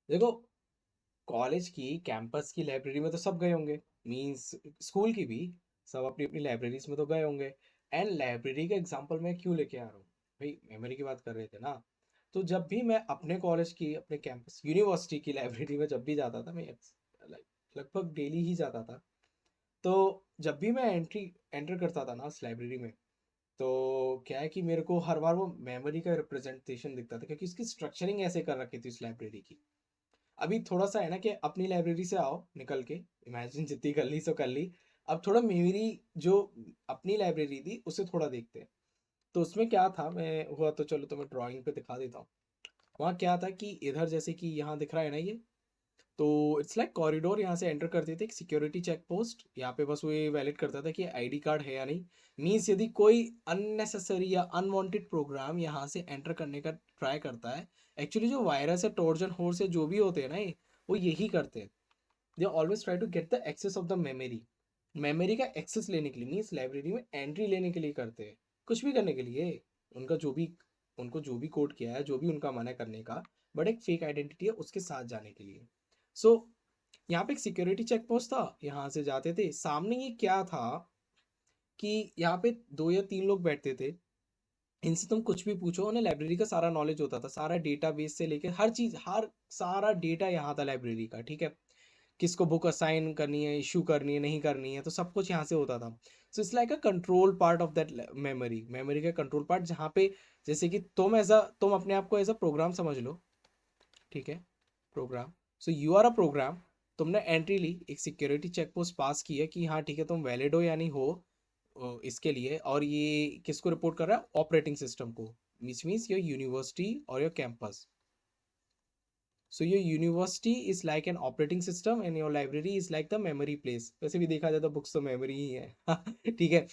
देखो, कॉलेज की कैंपस की लाइब्रेरी में तो सब गए होंगे, मींस स्कूल की भी सब अपनी अपनी लाइब्रेरीज में तो गए होंगे। एंड लाइब्रेरी का एग्जांपल मैं क्यों लेके आ रहा हूँ, भाई मेमोरी की बात कर रहे थे ना। तो जब भी मैं अपने कॉलेज की, अपने कैंपस यूनिवर्सिटी की लाइब्रेरी में जब भी जाता था, मैं लगभग डेली ही जाता था। तो जब भी मैं एंटर करता था ना उस लाइब्रेरी में, तो क्या है कि मेरे को हर बार वो मेमोरी का रिप्रेजेंटेशन दिखता था, क्योंकि उसकी स्ट्रक्चरिंग ऐसे कर रखी थी उस लाइब्रेरी की। अभी थोड़ा सा है ना कि अपनी लाइब्रेरी से आओ निकल के, इमेजिन जितनी कर ली सो कर ली। अब थोड़ा मेरी जो अपनी लाइब्रेरी थी उसे थोड़ा देखते हैं। तो उसमें क्या था, मैं हुआ तो चलो तुम्हें ड्राइंग पे दिखा देता हूँ। वहाँ क्या था कि इधर जैसे कि यहाँ दिख रहा है ना ये, तो इट्स लाइक कॉरिडोर। यहाँ से एंटर करते थे, एक सिक्योरिटी चेक पोस्ट। यहाँ पे बस वो ये वैलिड करता था कि आईडी कार्ड है या नहीं। मीन्स यदि कोई अननेसेसरी या अनवांटेड प्रोग्राम यहाँ से एंटर करने का ट्राई करता है, एक्चुअली जो वायरस है, ट्रोजन हॉर्स है, जो भी होते हैं ना ये, वो यही करते हैं। They always try to get the access of the memory. Memory का एक्सेस लेने के लिए, मीन्स लाइब्रेरी में एंट्री लेने के लिए करते हैं, कुछ भी करने के लिए। उनका जो भी, उनको जो भी कोड किया है, जो भी उनका मन है करने का, बट एक फेक आइडेंटिटी है उसके साथ जाने के लिए। सो यहाँ पे एक सिक्योरिटी चेक पोस्ट था, यहाँ से जाते थे। सामने ये क्या था कि यहाँ पे दो या तीन लोग बैठते थे। इनसे तुम कुछ भी पूछो, उन्हें लाइब्रेरी का सारा नॉलेज होता था, सारा डेटाबेस से लेकर हर चीज, हर सारा डेटा यहाँ था लाइब्रेरी का, ठीक है। किसको बुक असाइन करनी है, इशू करनी है, नहीं करनी है, तो सब कुछ यहाँ से होता था। So it's like a control part of that memory, memory का कंट्रोल पार्ट, जहाँ पे जैसे कि तुम अपने आप को एज अ प्रोग्राम समझ लो, ठीक है। Program, so you are a program. तुमने एंट्री ली, एक सिक्योरिटी चेक पोस्ट पास की है कि हाँ ठीक है तुम वैलिड हो या नहीं हो इसके लिए। और ये किसको रिपोर्ट कर रहा है, ऑपरेटिंग सिस्टम को, विच मीन्स योर यूनिवर्सिटी और your campus. So your university is like an operating system and your library is like the memory place. वैसे भी देखा जाए तो बुक्स तो मेमोरी ही है ठीक है।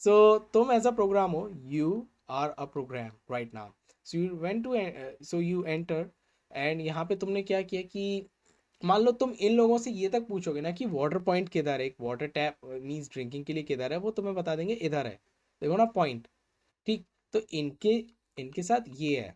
सो तुम एज अ प्रोग्राम हो, you are a program right now. So you went to, so you enter. And यहाँ पे तुमने क्या किया कि मान लो तुम इन लोगों से ये तक पूछोगे ना कि वाटर पॉइंट किधर है, एक वाटर टैप मीन्स ड्रिंकिंग के लिए किधर है, वो तुम्हें बता देंगे इधर है। देखो ना पॉइंट, ठीक। तो इनके इनके साथ ये है,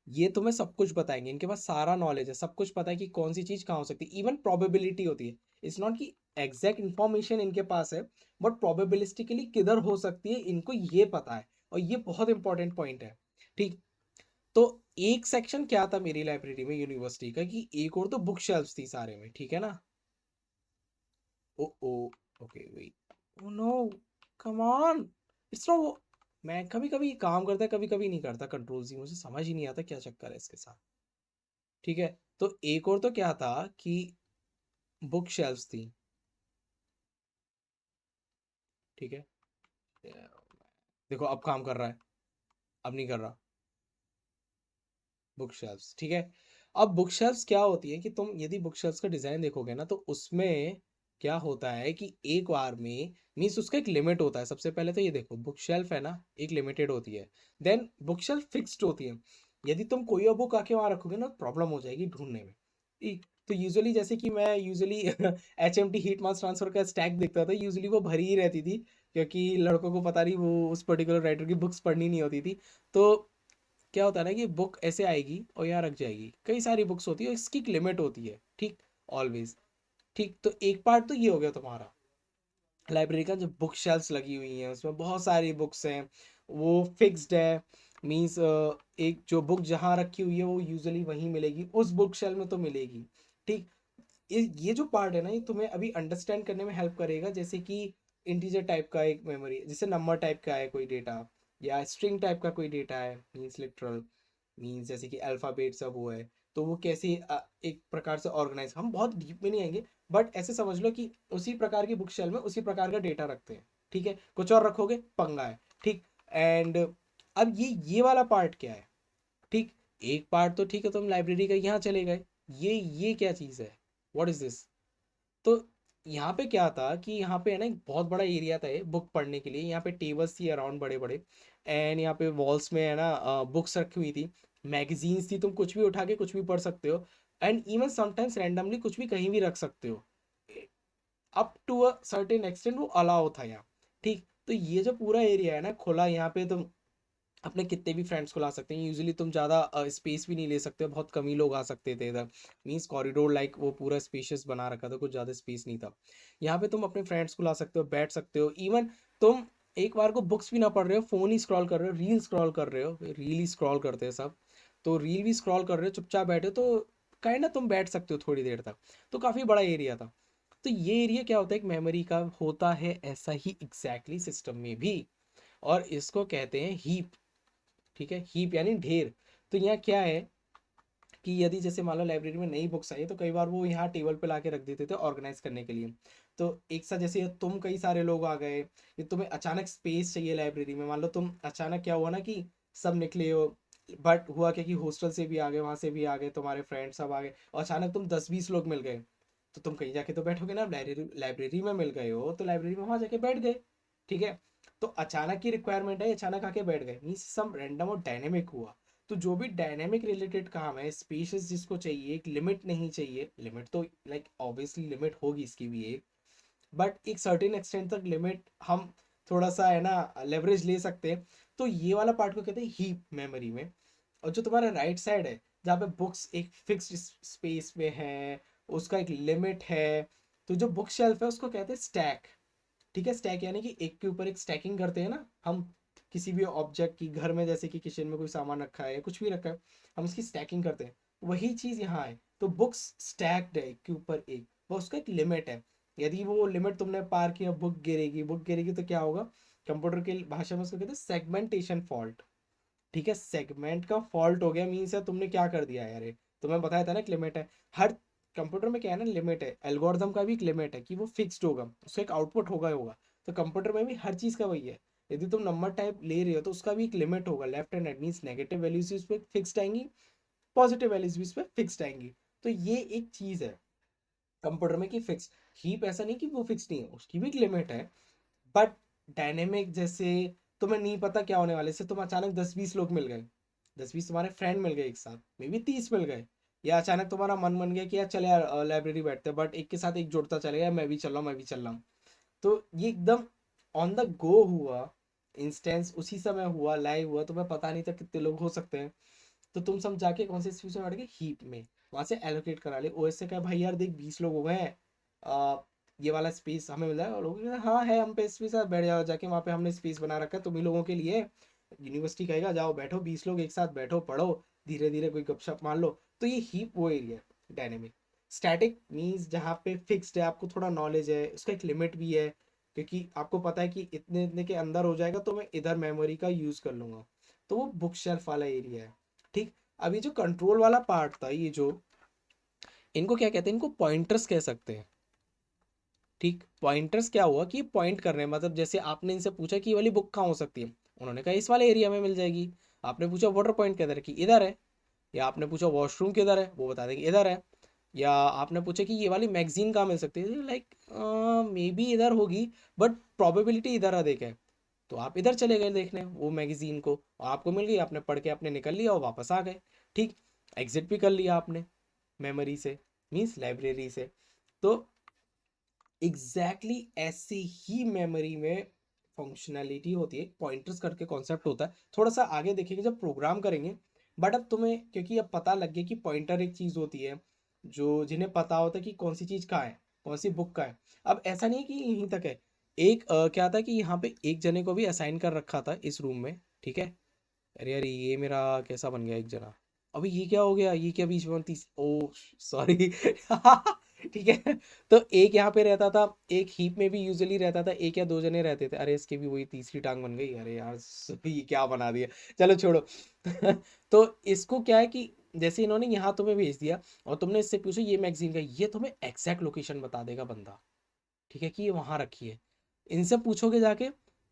ये तुम्हें सब कुछ बताएंगे, इनके पास सारा नॉलेज है, सब कुछ पता है कि कौन सी चीज कहाँ हो सकती है, इवन प्रोबेबिलिटी होती है। इट्स नॉट कि एग्जैक्ट इन्फॉर्मेशन इनके पास है, बट प्रोबेबिलिस्टिकली किधर हो सकती है इनको ये पता है। और ये बहुत इंपॉर्टेंट पॉइंट है, ठीक। तो एक सेक्शन क्या था मेरी लाइब्रेरी में यूनिवर्सिटी का, कि एक और तो बुक शेल्फ्स थी सारे में, ठीक है ना। Oh oh, okay wait, oh no, come on, it's not. मैं कभी कभी काम करता, कभी कभी नहीं करता कंट्रोल जी, मुझे समझ ही नहीं आता क्या चक्कर है इसके साथ, ठीक है। तो एक और तो क्या था कि बुक शेल्फ्स थी, ठीक है। देखो अब काम कर रहा है, अब नहीं कर रहा। बुक शेल्फ्स, ठीक है। अब बुक शेल्फ्स क्या होती है कि तुम यदि बुक शेल्फ्स का डिजाइन देखोगे ना, तो उसमें क्या होता है कि एक बार में, मीन्स उसका एक लिमिट होता है। सबसे पहले तो ये देखो, बुक शेल्फ है ना, एक लिमिटेड होती है। देन बुक शेल्फ फिक्स्ड होती है। यदि तुम कोई और बुक आके वहां रखोगे ना, प्रॉब्लम हो जाएगी ढूंढने में। ठीक। तो यूजुअली जैसे कि मैं usually HMT heat mass transfer का स्टैक देखता था, यूजुअली वो भरी ही रहती थी, क्योंकि लड़कों को पता नहीं वो उस पर्टिकुलर राइटर की बुक्स पढ़नी नहीं होती थी। तो क्या होता है ना कि बुक ऐसे आएगी और यहाँ रख जाएगी, कई सारी बुक्स होती है, इसकी एक लिमिट होती है, ठीक। ऑलवेज, ठीक। तो एक पार्ट तो ये हो गया तुम्हारा लाइब्रेरी का, जो बुक शेल्फ्स लगी हुई हैं उसमें बहुत सारी बुक्स हैं, वो फिक्स्ड है। मीन्स एक जो बुक जहाँ रखी हुई है वो यूजुअली वहीं मिलेगी, उस बुक शेल्फ में तो मिलेगी, ठीक। ये जो पार्ट है ना, ये तुम्हें अभी अंडरस्टैंड करने में हेल्प करेगा। जैसे कि इंटीजर टाइप का एक मेमोरी, जैसे नंबर टाइप का है कोई डेटा, या स्ट्रिंग टाइप का कोई डेटा है, मीन्स लिटरल, मीन्स जैसे कि अल्फ़ाबेट सब वो है। तो वो कैसे एक प्रकार से ऑर्गेनाइज, हम बहुत डीप में नहीं आएंगे, बट ऐसे समझ लो कि उसी प्रकार की बुक शेल में उसी प्रकार का डेटा रखते हैं, ठीक है। कुछ और रखोगे पंगा है, ठीक। एंड अब ये वाला पार्ट क्या है, ठीक। एक पार्ट तो ठीक है, तुम लाइब्रेरी का यहाँ चले गए, ये क्या चीज़ है, व्हाट इज दिस। तो यहाँ पे क्या था कि यहाँ पे है ना एक बहुत बड़ा एरिया था ये बुक पढ़ने के लिए। यहाँ पे टेबल्स थी अराउंड बड़े बड़े, एंड यहाँ पे वॉल्स में है ना बुक्स रखी हुई थी, मैगजीन्स थी, तुम कुछ भी उठा के कुछ भी पढ़ सकते हो। एंड इवन समटाइम्स रैंडमली कुछ भी कहीं भी रख सकते हो, up to a certain extent वो अलाउ था यहाँ, ठीक। तो ये जो पूरा एरिया है ना खुला, यहाँ पे तुम अपने कितने भी फ्रेंड्स को ला सकते हैं। यूजुअली तुम ज़्यादा स्पेस भी नहीं ले सकते हो, बहुत कम ही लोग आ सकते थे इधर। मीन्स कॉरिडोर लाइक वो पूरा स्पेशियस बना रखा था, कुछ ज़्यादा स्पेस नहीं था। यहाँ पे तुम अपने फ्रेंड्स को ला सकते हो, बैठ सकते हो। इवन तुम एक बार को बुक्स भी ना पढ़ रहे हो, फ़ोन ही स्क्रॉल कर रहे हो, रील स्क्रॉल कर रहे हो, रील ही स्क्रॉल करते हैं सब, तो रील भी स्क्रॉल कर रहे हो, चुपचाप बैठे हो, तो काइंड तुम बैठ सकते हो थोड़ी देर तक। तो काफ़ी बड़ा एरिया था। तो ये एरिया क्या होता है, एक मेमोरी का होता है ऐसा ही एग्जैक्टली सिस्टम में भी, और इसको कहते हैं हीप। ठीक है, हीप यानी ढेर। तो यहाँ क्या है कि यदि जैसे मान लो लाइब्रेरी में नई बुक्स आई, तो कई बार वो यहाँ टेबल पे लाके रख देते थे ऑर्गेनाइज करने के लिए। तो एक साथ जैसे तुम कई सारे लोग आ गए, ये तुम्हें अचानक स्पेस चाहिए लाइब्रेरी में, मान लो तुम अचानक क्या हुआ ना कि सब निकले हो, बट हुआ क्या कि हॉस्टल से भी आ गए, वहां से भी आ गए, तुम्हारे फ्रेंड सब आ गए, और अचानक तुम 10-20 लोग मिल गए। तो तुम कहीं जाके तो बैठोगे ना, लाइब्रेरी लाइब्रेरी में मिल गए हो तो लाइब्रेरी में वहां जाके बैठ गए। ठीक है, तो अचानक की रिक्वायरमेंट है, अचानक आके बैठ गए, मीन्स सम रैंडम और डायनेमिक हुआ। तो जो भी डायनेमिक रिलेटेड काम है, स्पेशस जिसको चाहिए, एक लिमिट नहीं चाहिए, लिमिट तो लाइक ऑब्वियसली लिमिट होगी इसकी भी एक, बट एक सर्टेन एक्सटेंट तक लिमिट हम थोड़ा सा है ना लेवरेज ले सकते हैं। तो ये वाला पार्ट को कहते हैं हीप मेमोरी में। और जो तुम्हारा राइट साइड है, जहाँ पे बुक्स एक फिक्स्ड स्पेस में है, उसका एक लिमिट है, तो जो बुक शेल्फ है उसको कहते हैं स्टैक। ठीक है, स्टैक यानी कि एक के ऊपर एक स्टैकिंग करते हैं ना हम, किसी भी ऑब्जेक्ट की, घर में जैसे कि किचन में कोई सामान रखा है, कुछ भी रखा है, हम उसकी स्टैकिंग करते हैं। वही चीज़ यहाँ है। तो बुक्स स्टैक्ड है एक के ऊपर एक, वो उसका एक लिमिट है। यदि वो लिमिट तुमने पार किया, बुक गिरेगी, बुक गिरेगी तो क्या होगा, कंप्यूटर की भाषा में उसको कहते हैं सेगमेंटेशन फॉल्ट। ठीक है, सेगमेंट का फॉल्ट हो गया, मीन्स है तुमने क्या कर दिया यार, ये तुम्हें बताया था ना, एक लिमिट है हर कंप्यूटर में, क्या है ना, लिमिट है, एल्गोरिथम का भी एक लिमिट है कि वो फिक्स्ड होगा, उसका एक आउटपुट होगा होगा। तो कंप्यूटर में भी हर चीज़ का वही है। यदि तुम नंबर टाइप ले रहे हो तो उसका भी एक लिमिट होगा, left and right, means negative values इस पे फिक्स्ड आएंगी, पॉजिटिव वैल्यूज भी इस पे फिक्स्ड आएंगी। तो ये एक चीज़ है कंप्यूटर में कि फिक्स। हीप ऐसा नहीं कि वो फिक्स नहीं है, उसकी भी एक लिमिट है। बट डायनेमिक जैसे तुम्हें नहीं पता क्या होने वाले से, तुम अचानक 10-20 लोग मिल गए, 10-20 तुम्हारे फ्रेंड मिल गए एक साथ, मे बी 30 मिल गए, या अचानक तुम्हारा मन बन गया कि यार चले यार लाइब्रेरी बैठते हैं, बट एक के साथ एक जुड़ता चलेगा, मैं भी चल रहा हूँ, मैं भी चल रहा हूँ। तो ये एकदम ऑन द गो हुआ, इंस्टेंस उसी समय हुआ, लाइव हुआ, तुम्हें पता नहीं था कितने लोग हो सकते हैं। तो तुम सब जाके कौन से स्पेस में बैठ गए, हीप में, वहां से एलोकेट करा ले। ओएस से कहा भाई यार देख 20 लोग हो गए हैं, आ, ये वाला स्पेस हमें मिला है, और लोग कहते हैं, हाँ है, हम पे स्पेस है, बैठ जाओ जाके, वहाँ पे हमने स्पेस बना रखा है तुम ही लोगों के लिए। यूनिवर्सिटी कहेगा जाओ बैठो, 20 लोग एक साथ बैठो, पढ़ो, धीरे धीरे कोई गपशप मार लो। तो ये हीप वो एरिया है डायनेमिक। स्टैटिक मीन्स जहाँ पे फिक्स्ड है, आपको थोड़ा नॉलेज है, उसका एक लिमिट भी है, क्योंकि आपको पता है कि इतने इतने के अंदर हो जाएगा तो मैं इधर मेमोरी का यूज कर लूंगा। तो वो बुक शेल्फ वाला एरिया है। ठीक, अभी जो कंट्रोल वाला पार्ट था, ये जो, इनको क्या कहते हैं, इनको पॉइंटर्स कह सकते हैं। ठीक, पॉइंटर्स क्या हुआ कि पॉइंट कर रहे हैं, मतलब जैसे आपने इनसे पूछा कि ये वाली बुक कहाँ हो सकती है, उन्होंने कहा इस वाले एरिया में मिल जाएगी। आपने पूछा वाटर पॉइंट किधर है, कि इधर है। या आपने पूछा वॉशरूम किधर है, वो बता देंगे इधर है। या आपने पूछा कि ये वाली मैगजीन कहाँ मिल सकती है, लाइक मे बी इधर होगी, बट प्रोबेबिलिटी इधर अधिक है। तो आप इधर चले गए देखने वो मैगजीन को, और आपको मिल गई, आपने पढ़ के आपने निकल लिया और वापस आ गए। ठीक, एग्जिट भी कर लिया आपने मेमोरी से, मीन्स लाइब्रेरी से। तो एग्जैक्टली ऐसी ही मेमोरी में फंक्शनैलिटी होती है, पॉइंटर्स करके कॉन्सेप्ट होता है, थोड़ा सा आगे देखेंगे जब प्रोग्राम करेंगे। बट अब तुम्हें क्योंकि अब पता लग गया कि पॉइंटर एक चीज़ होती है, जो जिन्हें पता होता है कि कौन सी चीज़ कहाँ है, कौन सी बुक का है। अब ऐसा नहीं है कि यहीं तक है, एक क्या था कि यहाँ पे एक जने को भी असाइन कर रखा था इस रूम में। ठीक है, अरे यार ये मेरा कैसा बन गया एक जना, अभी ये क्या हो गया, ये क्या बीच में तीस, ओ सॉरी ठीक है, तो एक यहाँ पे रहता था, एक हीप में भी यूजुअली रहता था, एक या दो जने रहते थे, अरे इसकी भी वही तीसरी टांग बन गई, अरे यार ये क्या बना दिया, चलो छोड़ो तो इसको क्या है कि जैसे इन्होंने यहाँ तुम्हें भेज दिया, और तुमने इससे पूछा ये मैगजीन का, ये तुम्हें एग्जैक्ट लोकेशन बता देगा बंदा। ठीक है, कि ये वहां रखी है। इनसे पूछोगे जाके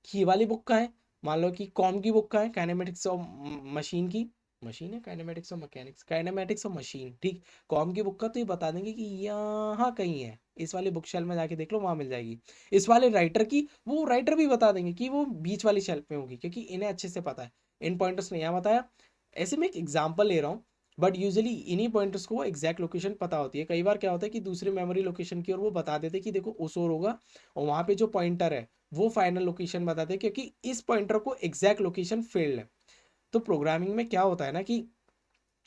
कि ये वाली बुक का है, मान लो कि कॉम की बुक का है, काइनेमेटिक्स ऑफ मशीन की, मशीन है kinematics of mechanics, kinematics of machine, ठीक, कॉम की बुक का, तो ये बता देंगे कि यहाँ कहीं है, इस वाले बुक शेल्फ में जाके देख लो वहां मिल जाएगी। इस वाले राइटर की, वो राइटर भी बता देंगे कि वो बीच वाली शेल्फ में होगी, क्योंकि इन्हें अच्छे से पता है। इन पॉइंटर्स ने यहाँ बताया, ऐसे मैं एक एग्जाम्पल ले रहा हूँ, बट यूजुअली इन्हीं पॉइंटर्स को एग्जैक्ट लोकेशन पता होती है। कई बार क्या होता है कि दूसरे मेमोरी लोकेशन की ओर वो बता देते कि देखो उस ओर होगा, और वहाँ पे जो पॉइंटर है वो फाइनल लोकेशन बताते हैं, क्योंकि इस पॉइंटर को एग्जैक्ट लोकेशन फील्ड है। तो प्रोग्रामिंग में क्या होता है ना कि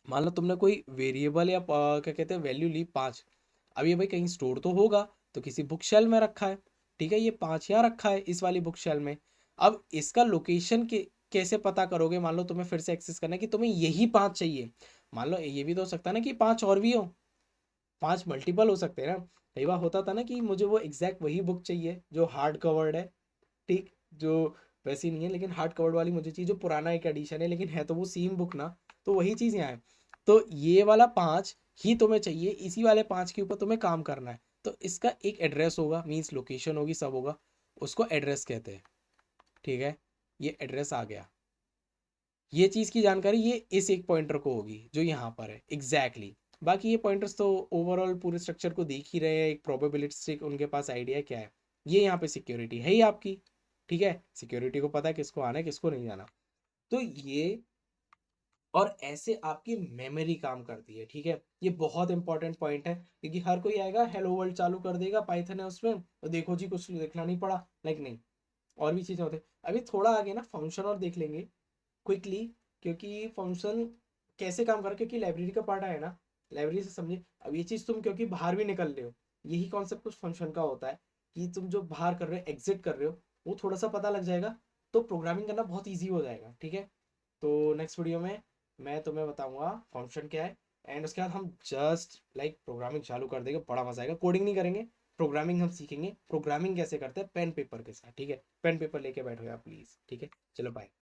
मान लो तुमने कोई वेरिएबल या क्या कहते हैं वैल्यू ली 5। अब ये भाई कहीं स्टोर तो होगा, तो किसी बुक शेल में रखा है, ठीक है, ये 5 यहाँ रखा है इस वाली बुक शेल में। अब इसका लोकेशन के कैसे पता करोगे? मान लो तुम्हें फिर से एक्सेस करना है कि तुम्हें यही 5 चाहिए। मान लो ये भी तो हो सकता है ना कि 5 और भी हो, 5 मल्टीपल हो सकते हैं ना। कई बार होता था ना कि मुझे वो एग्जैक्ट वही बुक चाहिए जो हार्ड कवर्ड है, ठीक, जो वैसी नहीं है लेकिन हार्ड कवर्ड वाली मुझे चाहिए, जो पुराना एक एडिशन है लेकिन है तो वो सेम बुक ना। तो वही चीज़ यहाँ है। तो ये वाला 5 ही तुम्हें चाहिए, इसी वाले 5 के ऊपर तुम्हें काम करना है। तो इसका एक एड्रेस होगा, मीन्स लोकेशन होगी, सब होगा, उसको एड्रेस कहते हैं, ठीक है। ये एड्रेस आ गया। ये चीज़ की जानकारी ये इस एक पॉइंटर को होगी जो यहाँ पर है एग्जैक्टली exactly। बाकी ये पॉइंटर्स तो ओवरऑल पूरे स्ट्रक्चर को देख ही रहे हैं, एक प्रोबेबिलिस्टिक उनके पास आइडिया क्या है। ये यहाँ पे सिक्योरिटी है ही आपकी, ठीक है, सिक्योरिटी को पता है किसको आना है किसको नहीं आना। तो ये और ऐसे आपकी मेमोरी काम करती है, ठीक है। ये बहुत इंपॉर्टेंट पॉइंट है क्योंकि हर कोई आएगा हेलो वर्ल्ड चालू कर देगा, पाइथन है उसमें, और देखो जी कुछ लिखना नहीं पड़ा, लाइक नहीं, और भी चीज़ें होती है। अभी थोड़ा आगे ना फंक्शन और देख लेंगे क्विकली, क्योंकि फंक्शन कैसे काम करे, क्योंकि लाइब्रेरी का पार्ट है ना, लाइब्रेरी से समझे। अब ये चीज़ तुम क्योंकि बाहर भी निकल रहे हो, यही कॉन्सेप्ट कुछ फंक्शन का होता है कि तुम जो बाहर कर रहे हो एग्जिट कर रहे हो, वो थोड़ा सा पता लग जाएगा, तो प्रोग्रामिंग करना बहुत ईजी हो जाएगा, ठीक है। तो नेक्स्ट वीडियो में मैं तुम्हें बताऊंगा फंक्शन क्या है, एंड उसके बाद हम जस्ट लाइक प्रोग्रामिंग चालू कर देंगे, बड़ा मजा आएगा। कोडिंग नहीं करेंगे, प्रोग्रामिंग हम सीखेंगे, प्रोग्रामिंग कैसे करते हैं पेन पेपर के साथ, ठीक है। पेन पेपर लेके बैठो यार प्लीज, ठीक है। चलो बाय।